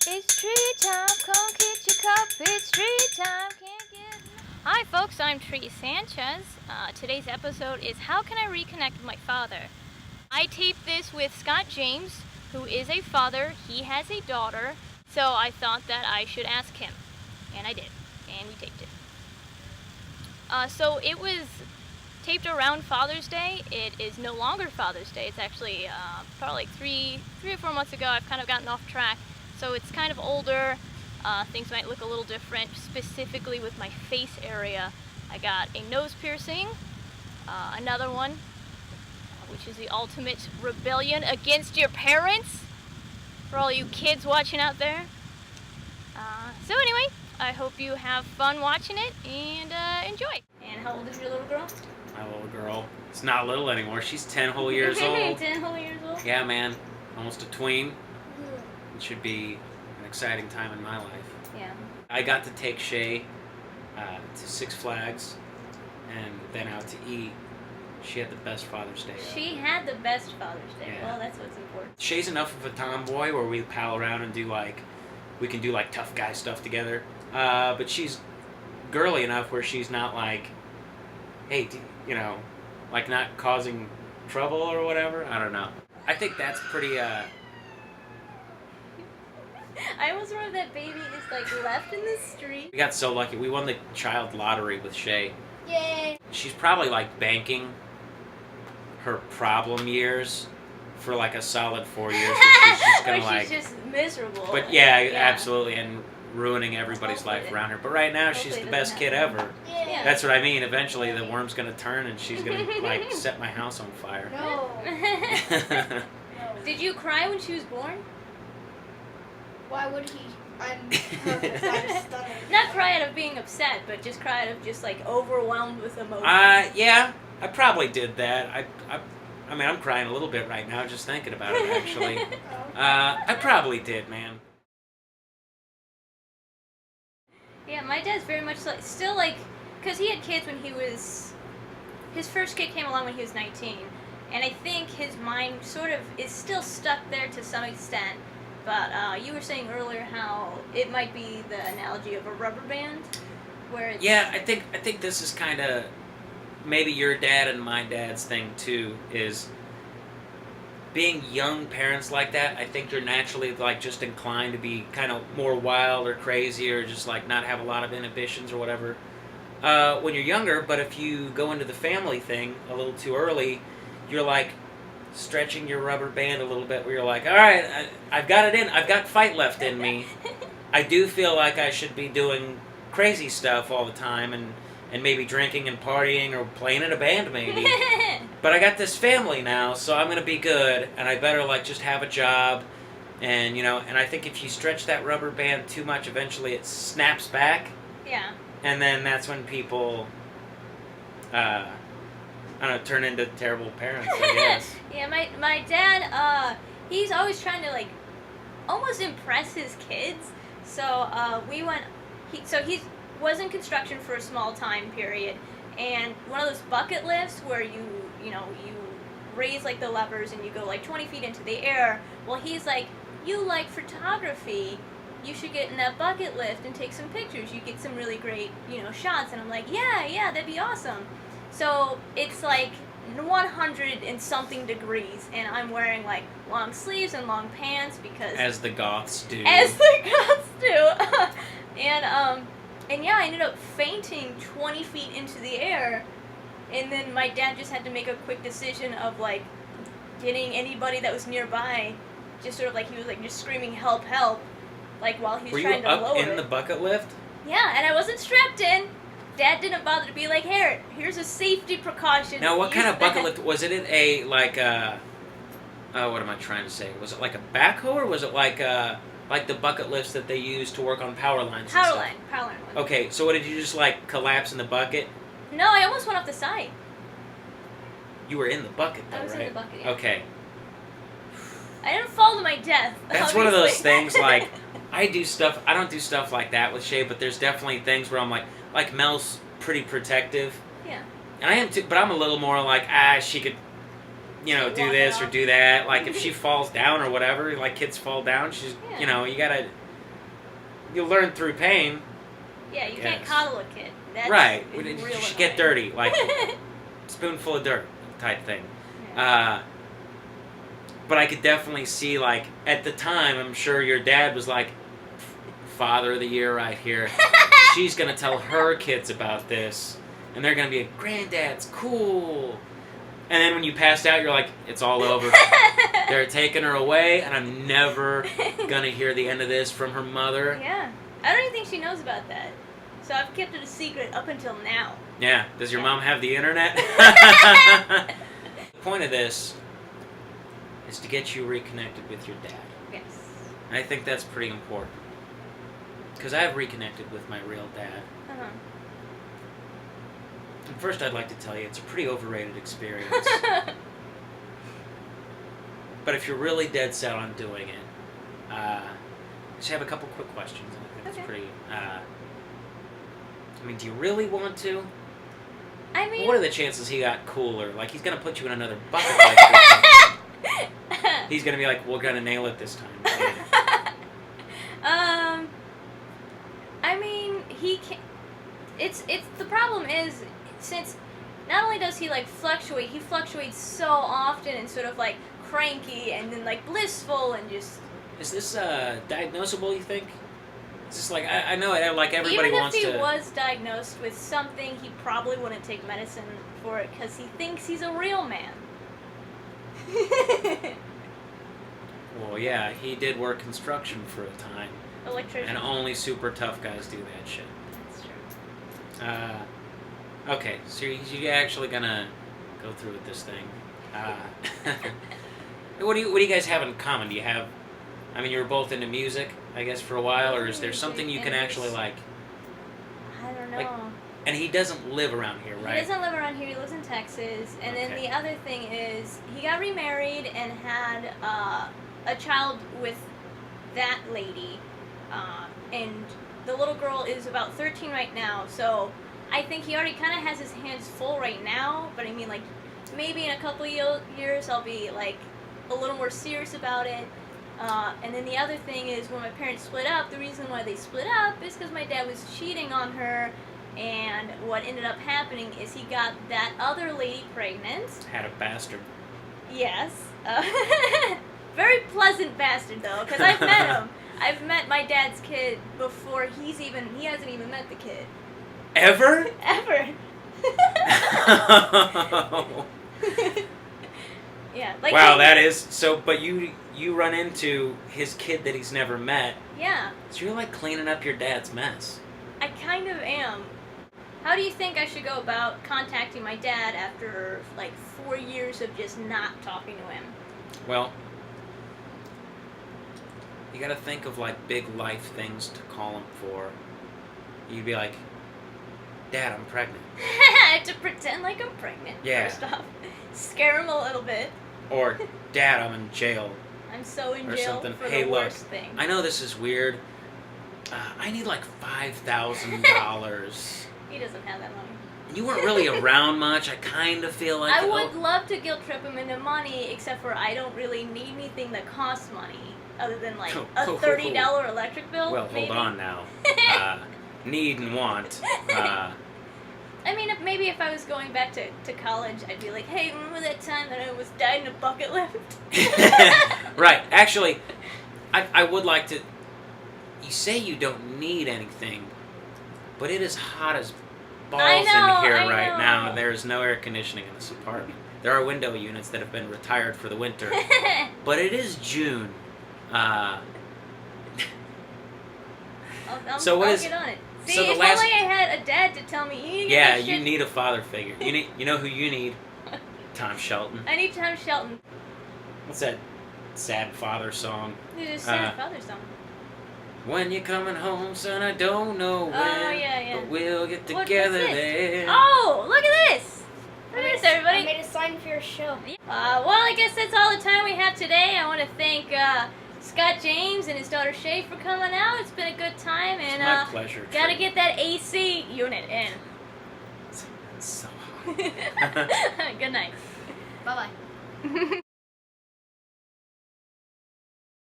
It's tree time, come get your cup. It's tree time, can't get enough. Hi folks, I'm Sanchez. Today's episode is How Can I Reconnect with My Father? I taped this with Scott James, who is a father. He has a daughter, so I thought that I should ask him. And I did, and we taped it. So it was taped around Father's Day. It is no longer Father's Day. It's actually probably like three or 4 months ago. I've kind of gotten off track. So it's kind of older. Things might look a little different, specifically with my face area. I got a nose piercing, another one, which is the ultimate rebellion against your parents, for all you kids watching out there. So anyway, I hope you have fun watching it and enjoy. And how old is your little girl? My little girl. It's not little anymore. She's 10 whole years old. 10 whole years old? Yeah, man. Almost a tween. It should be an exciting time in my life. Yeah. I got to take Shay to Six Flags and then out to eat. She had the best Father's Day ever. She had the best Father's Day. Yeah. Well, that's what's important. Shay's enough of a tomboy where we pal around and we can do like tough guy stuff together. But she's girly enough where she's not like, hey, like not causing trouble or whatever. I don't know. I think that's pretty, I almost remember that baby is like left in the street. we got so lucky. We won the child lottery with Shay. Yay! She's probably like banking her problem years for like a solid 4 years. Where she's just gonna Or she's just miserable. But yeah, absolutely, and ruining everybody's life around her. But right now, she's the best kid ever. Yeah. That's what I mean. Eventually, the worm's gonna turn, and she's gonna like set my house on fire. No. Did you cry when she was born? Why would he? I'm perfect. I'm stunning. Not cry out of being upset, but just cry out of just like overwhelmed with emotion. Yeah, I probably did that. I mean, I'm crying a little bit right now just thinking about it. Actually, I probably did, man. Yeah, my dad's very much like, still like, because he had kids when he was, his first kid came along when he was 19, and I think his mind sort of is still stuck there to some extent, but you were saying earlier how it might be the analogy of a rubber band, where it's... Yeah, I think this is kind of maybe your dad and my dad's thing too, is being young parents like that. I think they're naturally like just inclined to be kind of more wild or crazy or just like not have a lot of inhibitions or whatever when you're younger. But if you go into the family thing a little too early, you're like stretching your rubber band a little bit where you're like, all right, I've got it in. I've got fight left in me. I do feel like I should be doing crazy stuff all the time and maybe drinking and partying or playing in a band maybe. But I got this family now, so I'm going to be good, and I better like just have a job. And, and I think if you stretch that rubber band too much, eventually it snaps back. Yeah. And then that's when people, I don't know, turn into terrible parents, I guess. Yeah, my dad, he's always trying to like almost impress his kids. So we went, he was in construction for a small time period, and one of those bucket lifts where you raise like the levers and you go like 20 feet into the air. Well, he's like, you like photography, you should get in that bucket lift and take some pictures. You get some really great, shots. And I'm like, yeah, that'd be awesome. So it's like 100 and something degrees, and I'm wearing like long sleeves and long pants because As the goths do. And yeah, I ended up fainting 20 feet into the air, and then my dad just had to make a quick decision of like getting anybody that was nearby, just sort of like he was like just screaming help, like while he was trying to lower it. Were you up in the bucket lift? Yeah, and I wasn't strapped in. Dad didn't bother to be like, here's a safety precaution. Now, what kind of bucket lift? Was it in a, like, what am I trying to say? Was it like a backhoe, or was it like the bucket lifts that they use to work on power lines? Power line one. Okay, so what, did you just, like, collapse in the bucket? No, I almost went off the side. You were in the bucket, though, I was right? in the bucket, yeah. Okay. I didn't fall to my death, That's obviously. one of those things, like, I don't do stuff like that with Shay, but there's definitely things where I'm like Mel's pretty protective. Yeah. And I am too, but I'm a little more like, she could, do this or do that. Like, if she falls down or whatever, like kids fall down, she's, Yeah. you gotta you learn through pain. Yeah, you can't Yes. coddle a kid. That's Right. real You annoying. should get dirty, like spoonful of dirt type thing. Yeah. But I could definitely see, like, at the time, I'm sure your dad was like, Father of the Year right here. She's going to tell her kids about this. And they're going to be like, Granddad's cool. And then when you passed out, you're like, it's all over. They're taking her away, and I'm never going to hear the end of this from her mother. Yeah. I don't even think she knows about that. So I've kept it a secret up until now. Yeah. Does your mom have the internet? The point of this is to get you reconnected with your dad. Yes. And I think that's pretty important. Because I have reconnected with my real dad. Uh-huh. And first, I'd like to tell you it's a pretty overrated experience. But if you're really dead set on doing it, I just have a couple quick questions. I think that's Okay. pretty. I mean, do you really want to? I mean, What are the chances he got cooler? Like, he's gonna put you in another bucket like this. He's gonna be like, "We're gonna nail it this time." I mean, he can. It's the problem is, since not only does he like fluctuate, he fluctuates so often and sort of like cranky and then like blissful and just. Is this diagnosable? You think? Is this like I know it, like everybody Even wants if he to. was diagnosed with something, he probably wouldn't take medicine for it because he thinks he's a real man. Well, yeah, he did work construction for a time, Electrician. and only super tough guys do that shit. That's true. Okay, so you actually gonna go through with this thing? What do you guys have in common? Do you have? I mean, you were both into music, I guess, for a while, or is there something you can actually like? I don't know. Like, and he doesn't live around here, right? He doesn't live around here. He lives in Texas. And then Okay. the other thing is he got remarried and had a child with that lady. And the little girl is about 13 right now. So I think he already kind of has his hands full right now. But I mean, like, maybe in a couple years I'll be, like, a little more serious about it. And then the other thing is when my parents split up, the reason why they split up is because my dad was cheating on her. And what ended up happening is he got that other lady pregnant. Had a bastard. Yes. Very pleasant bastard, though, because I've met him. I've met my dad's kid before he hasn't even met the kid. Ever? Ever. Yeah. Like Wow, that is so. But you run into his kid that he's never met. Yeah. So you're like cleaning up your dad's mess. I kind of am. How do you think I should go about contacting my dad after, like, 4 years of just not talking to him? Well, you gotta think of like big life things to call him for. You'd be like, Dad, I'm pregnant. I have to pretend like I'm pregnant. Yeah. First off, scare him a little bit. Or, Dad, I'm in jail. I'm so in Or jail something. for Hey, the look, worst thing. I know this is weird. I need like $5,000. He doesn't have that money. You weren't really around much. I kind of feel like I would love to guilt trip him into money, except for I don't really need anything that costs money, other than like a $30 electric bill. Well, maybe. hold on now. Need and want. I mean, maybe if I was going back to college, I'd be like, hey, remember that time that I almost died in a bucket lift? Right. Actually, I would like to. You say you don't need anything, but it is hot as balls I know, in here I right know. now. There is no air conditioning in this apartment. There are window units that have been retired for the winter, but it is June. I'll So what is- get on it. See, so the if last- only I had a dad to tell me, you need to get Yeah, this you shit. need a father figure. You know who you need? Tom Shelton. I need Tom Shelton. What's that sad father song? Dude, it's sad father song. When you're coming home, son, I don't know when. Yeah. But we'll get What's together this? there. Oh, look at this! Look at this, I everybody. made a sign for your show. Well, I guess that's all the time we have today. I want to thank Scott James and his daughter Shay for coming out. It's been a good time, It's and my pleasure. gotta Trey. get that AC unit in. It's so hot. Good night. Bye bye.